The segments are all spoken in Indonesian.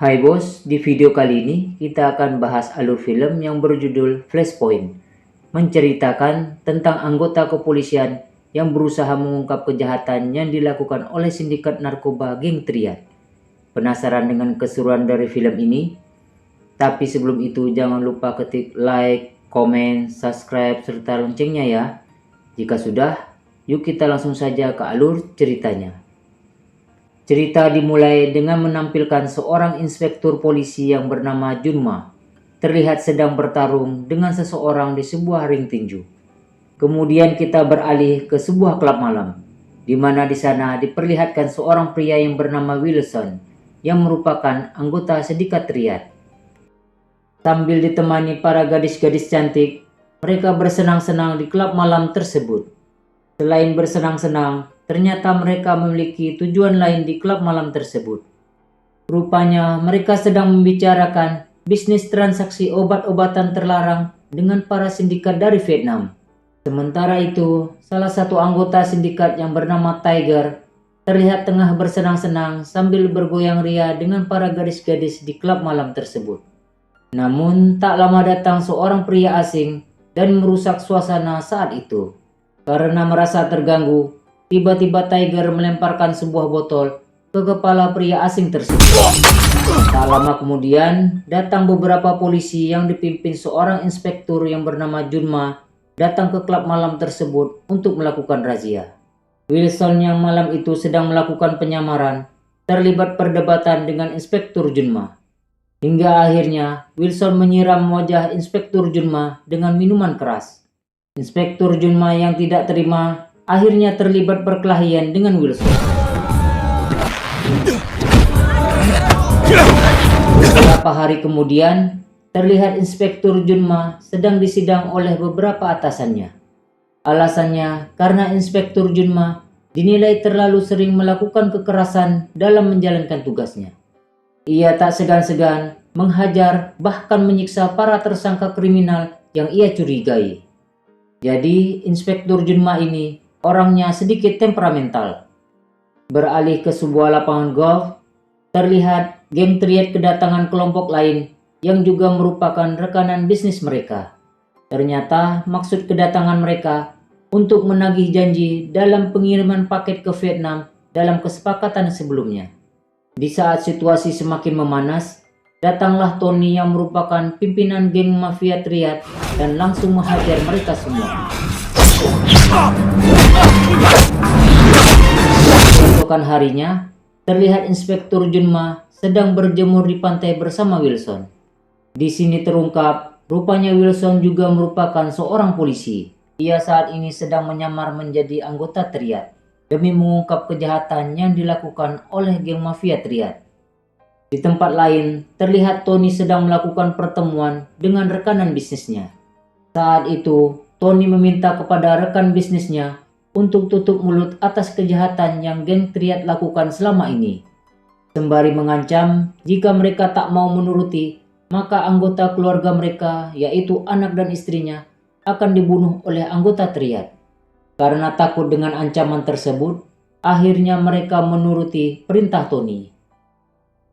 Hai bos, di video kali ini kita akan bahas alur film yang berjudul Flashpoint, menceritakan tentang anggota kepolisian yang berusaha mengungkap kejahatan yang dilakukan oleh sindikat narkoba geng Triad. Penasaran dengan keseruan dari film ini? Tapi sebelum itu jangan lupa ketik like, komen, subscribe, serta loncengnya ya. Jika sudah, yuk kita langsung saja ke alur ceritanya. Cerita dimulai dengan menampilkan seorang inspektur polisi yang bernama Junma, terlihat sedang bertarung dengan seseorang di sebuah ring tinju. Kemudian kita beralih ke sebuah klub malam, di mana di sana diperlihatkan seorang pria yang bernama Wilson, yang merupakan anggota sindikat Triad. Sambil ditemani para gadis-gadis cantik, mereka bersenang-senang di klub malam tersebut. Selain bersenang-senang, ternyata mereka memiliki tujuan lain di klub malam tersebut. Rupanya mereka sedang membicarakan bisnis transaksi obat-obatan terlarang dengan para sindikat dari Vietnam. Sementara itu, salah satu anggota sindikat yang bernama Tiger terlihat tengah bersenang-senang sambil bergoyang ria dengan para gadis-gadis di klub malam tersebut. Namun, tak lama datang seorang pria asing dan merusak suasana saat itu. Karena merasa terganggu, tiba-tiba Tiger melemparkan sebuah botol ke kepala pria asing tersebut. Tak lama kemudian, datang beberapa polisi yang dipimpin seorang inspektur yang bernama Junma datang ke klub malam tersebut untuk melakukan razia. Wilson yang malam itu sedang melakukan penyamaran, terlibat perdebatan dengan inspektur Junma. Hingga akhirnya, Wilson menyiram wajah inspektur Junma dengan minuman keras. Inspektur Junma yang tidak terima akhirnya terlibat perkelahian dengan Wilson. Beberapa hari kemudian, terlihat Inspektur Junma sedang disidang oleh beberapa atasannya. Alasannya karena Inspektur Junma dinilai terlalu sering melakukan kekerasan dalam menjalankan tugasnya. Ia tak segan-segan menghajar bahkan menyiksa para tersangka kriminal yang ia curigai. Jadi, Inspektur Junma ini orangnya sedikit temperamental. Beralih ke sebuah lapangan golf, terlihat geng Triad kedatangan kelompok lain yang juga merupakan rekanan bisnis mereka. Ternyata maksud kedatangan mereka untuk menagih janji dalam pengiriman paket ke Vietnam dalam kesepakatan sebelumnya. Di saat situasi semakin memanas, datanglah Tony yang merupakan pimpinan geng mafia Triad dan langsung menghajar mereka semua. Keesokan harinya, terlihat Inspektur Junma sedang berjemur di pantai bersama Wilson. Di sini terungkap, rupanya Wilson juga merupakan seorang polisi. Ia saat ini sedang menyamar menjadi anggota Triad demi mengungkap kejahatan yang dilakukan oleh geng mafia Triad. Di tempat lain, terlihat Tony sedang melakukan pertemuan dengan rekanan bisnisnya. Saat itu, Tony meminta kepada rekan bisnisnya untuk tutup mulut atas kejahatan yang geng Triad lakukan selama ini. Sembari mengancam jika mereka tak mau menuruti, maka anggota keluarga mereka, yaitu anak dan istrinya, akan dibunuh oleh anggota Triad. Karena takut dengan ancaman tersebut, akhirnya mereka menuruti perintah Tony.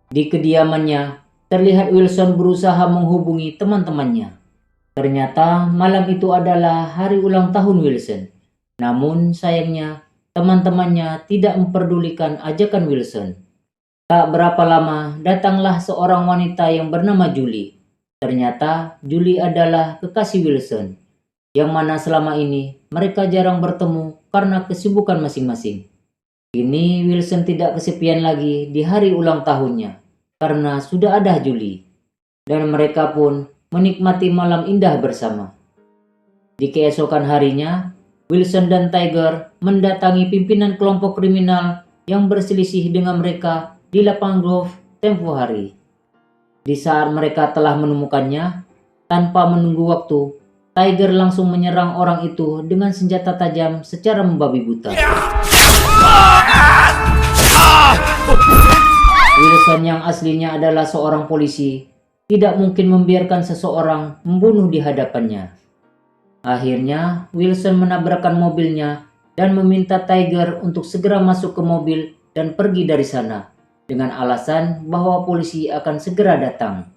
Di kediamannya, terlihat Wilson berusaha menghubungi teman-temannya. Ternyata malam itu adalah hari ulang tahun Wilson. Namun sayangnya, teman-temannya tidak memperdulikan ajakan Wilson. Tak berapa lama, datanglah seorang wanita yang bernama Julie. Ternyata Julie adalah kekasih Wilson, yang mana selama ini mereka jarang bertemu karena kesibukan masing-masing. Kini Wilson tidak kesepian lagi di hari ulang tahunnya karena sudah ada Julie, dan mereka pun menikmati malam indah bersama. Di keesokan harinya, Wilson dan Tiger mendatangi pimpinan kelompok kriminal yang berselisih dengan mereka di lapangan golf tempo hari. Di saat mereka telah menemukannya, tanpa menunggu waktu, Tiger langsung menyerang orang itu dengan senjata tajam secara membabi buta. Wilson yang aslinya adalah seorang polisi tidak mungkin membiarkan seseorang membunuh di hadapannya. Akhirnya, Wilson menabrakkan mobilnya dan meminta Tiger untuk segera masuk ke mobil dan pergi dari sana. dengan alasan bahwa polisi akan segera datang.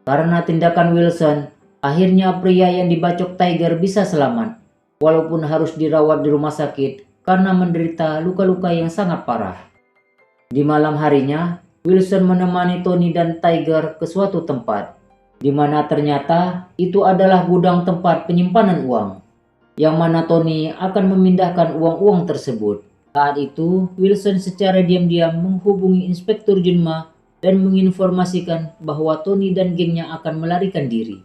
Karena tindakan Wilson, akhirnya pria yang dibacok Tiger bisa selamat, walaupun harus dirawat di rumah sakit karena menderita luka-luka yang sangat parah. Di malam harinya, Wilson menemani Tony dan Tiger ke suatu tempat, di mana ternyata itu adalah gudang tempat penyimpanan uang, yang mana Tony akan memindahkan uang-uang tersebut. Saat itu, Wilson secara diam-diam menghubungi Inspektur Junma dan menginformasikan bahwa Tony dan gengnya akan melarikan diri.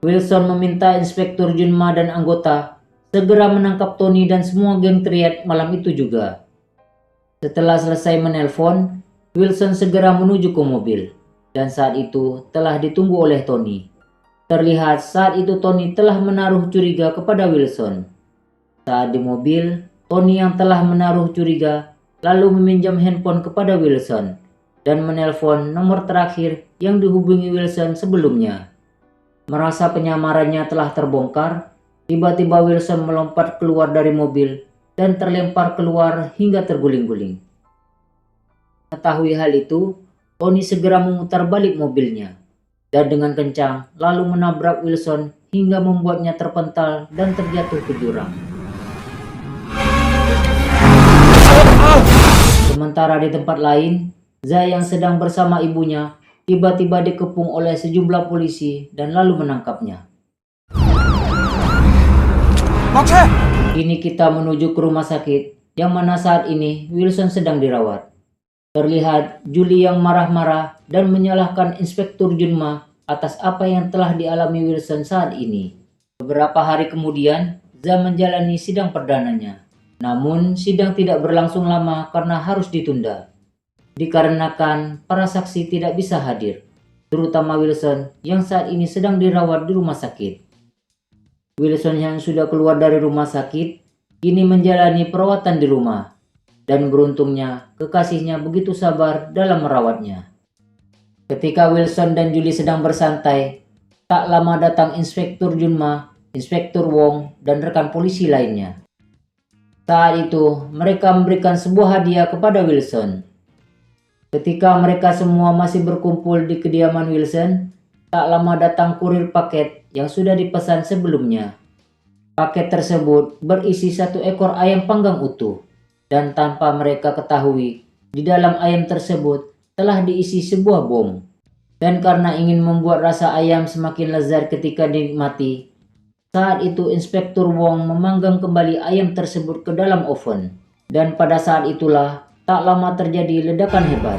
Wilson meminta Inspektur Junma dan anggota segera menangkap Tony dan semua geng Triad malam itu juga. Setelah selesai menelpon, Wilson segera menuju ke mobil, dan saat itu telah ditunggu oleh Tony. Terlihat saat itu Tony telah menaruh curiga kepada Wilson. Saat di mobil, Tony yang telah menaruh curiga lalu meminjam handphone kepada Wilson dan menelpon nomor terakhir yang dihubungi Wilson sebelumnya. Merasa penyamarannya telah terbongkar, tiba-tiba Wilson melompat keluar dari mobil dan terlempar keluar hingga terguling-guling. Mengetahui hal itu, Tony segera memutar balik mobilnya dan dengan kencang lalu menabrak Wilson hingga membuatnya terpental dan terjatuh ke jurang. Sementara di tempat lain, Za yang sedang bersama ibunya tiba-tiba dikepung oleh sejumlah polisi dan lalu menangkapnya. Kini kita menuju ke rumah sakit yang mana saat ini Wilson sedang dirawat. Terlihat Julie yang marah-marah dan menyalahkan Inspektur Junma atas apa yang telah dialami Wilson saat ini. Beberapa hari kemudian, Za menjalani sidang perdananya. Namun, sidang tidak berlangsung lama karena harus ditunda, dikarenakan para saksi tidak bisa hadir, terutama Wilson yang saat ini sedang dirawat di rumah sakit. Wilson yang sudah keluar dari rumah sakit, kini menjalani perawatan di rumah, dan beruntungnya kekasihnya begitu sabar dalam merawatnya. Ketika Wilson dan Julie sedang bersantai, tak lama datang Inspektur Junma, Inspektur Wong, dan rekan polisi lainnya. Saat itu, mereka memberikan sebuah hadiah kepada Wilson. Ketika mereka semua masih berkumpul di kediaman Wilson, tak lama datang kurir paket yang sudah dipesan sebelumnya. Paket tersebut berisi 1 ekor ayam panggang utuh, dan tanpa mereka ketahui, di dalam ayam tersebut telah diisi sebuah bom. Dan karena ingin membuat rasa ayam semakin lezat ketika dinikmati, saat itu Inspektur Wong memanggang kembali ayam tersebut ke dalam oven. Dan pada saat itulah tak lama terjadi ledakan hebat.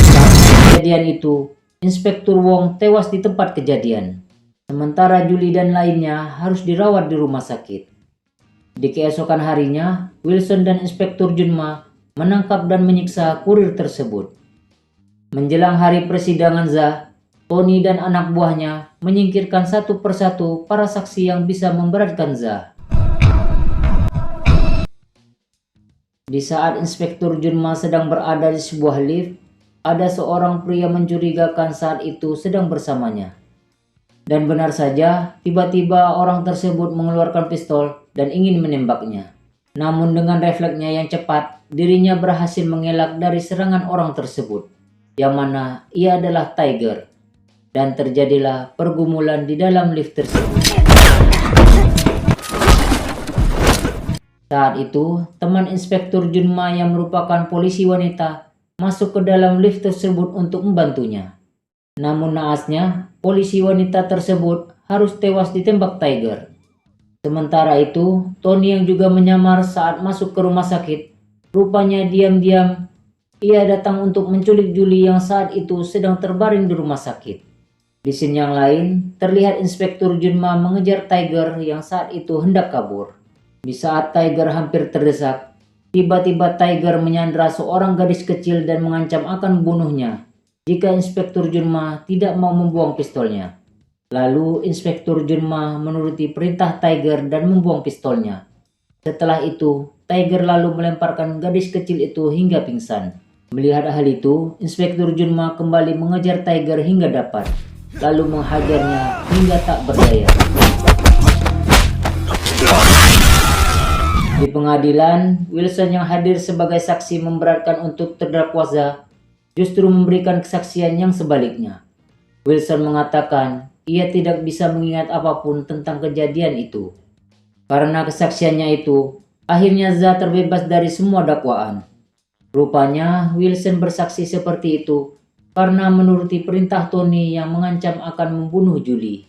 Saat kejadian itu, Inspektur Wong tewas di tempat kejadian. Sementara Julie dan lainnya harus dirawat di rumah sakit. Di keesokan harinya, Wilson dan Inspektur Junma menangkap dan menyiksa kurir tersebut. Menjelang hari persidangan Za, Tony dan anak buahnya menyingkirkan satu persatu para saksi yang bisa memberatkan Za. Di saat Inspektur Junma sedang berada di sebuah lift, ada seorang pria mencurigakan saat itu sedang bersamanya. Dan benar saja, tiba-tiba orang tersebut mengeluarkan pistol dan ingin menembaknya. Namun dengan refleksnya yang cepat, dirinya berhasil mengelak dari serangan orang tersebut, yang mana ia adalah Tiger. Dan terjadilah pergumulan di dalam lift tersebut. Saat itu, teman Inspektur Junma yang merupakan polisi wanita masuk ke dalam lift tersebut untuk membantunya. Namun naasnya, polisi wanita tersebut harus tewas ditembak Tiger. Sementara itu, Tony yang juga menyamar saat masuk ke rumah sakit, rupanya diam-diam ia datang untuk menculik Julie yang saat itu sedang terbaring di rumah sakit. Di scene yang lain, terlihat Inspektur Junma mengejar Tiger yang saat itu hendak kabur. Di saat Tiger hampir terdesak, tiba-tiba Tiger menyandra seorang gadis kecil dan mengancam akan membunuhnya jika Inspektur Junma tidak mau membuang pistolnya. Lalu Inspektur Junma menuruti perintah Tiger dan membuang pistolnya. Setelah itu, Tiger lalu melemparkan gadis kecil itu hingga pingsan. Melihat hal itu, Inspektur Junma kembali mengejar Tiger hingga dapat, lalu menghajarnya hingga tak berdaya. Di pengadilan, Wilson yang hadir sebagai saksi memberatkan untuk terdakwa Za justru memberikan kesaksian yang sebaliknya. Wilson mengatakan ia tidak bisa mengingat apapun tentang kejadian itu. Karena kesaksiannya itu, akhirnya Za terbebas dari semua dakwaan. Rupanya Wilson bersaksi seperti itu karena menuruti perintah Tony yang mengancam akan membunuh Julie.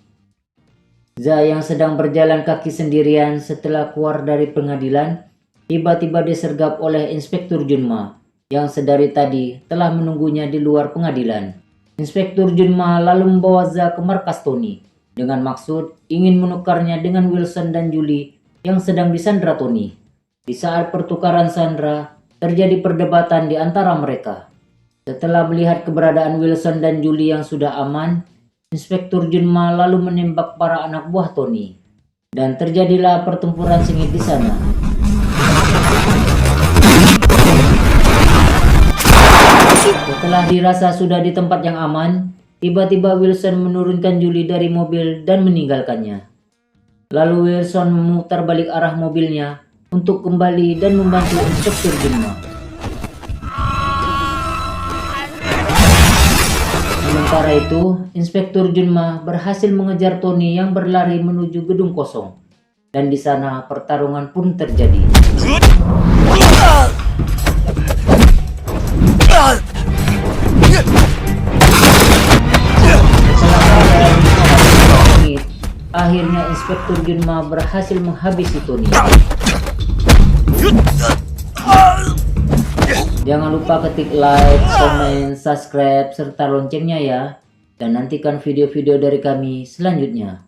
Za yang sedang berjalan kaki sendirian setelah keluar dari pengadilan, tiba-tiba disergap oleh Inspektur Junma yang sedari tadi telah menunggunya di luar pengadilan. Inspektur Junma lalu membawa Za ke markas Tony dengan maksud ingin menukarnya dengan Wilson dan Julie yang sedang disandra Tony. Di saat pertukaran sandera, terjadi perdebatan di antara mereka. Setelah melihat keberadaan Wilson dan Julie yang sudah aman, Inspektur Junma lalu menembak para anak buah Tony, dan terjadilah pertempuran sengit di sana. Setelah dirasa sudah di tempat yang aman, tiba-tiba Wilson menurunkan Julie dari mobil dan meninggalkannya. Lalu Wilson memutar balik arah mobilnya untuk kembali dan membantu Inspektur Junma. Sementara itu, Inspektur Junma berhasil mengejar Tony yang berlari menuju gedung kosong, dan di sana pertarungan pun terjadi. Akhirnya Inspektur Junma berhasil menghabisi Tony. Jangan lupa ketik like, komen, subscribe, serta loncengnya ya. Dan nantikan video-video dari kami selanjutnya.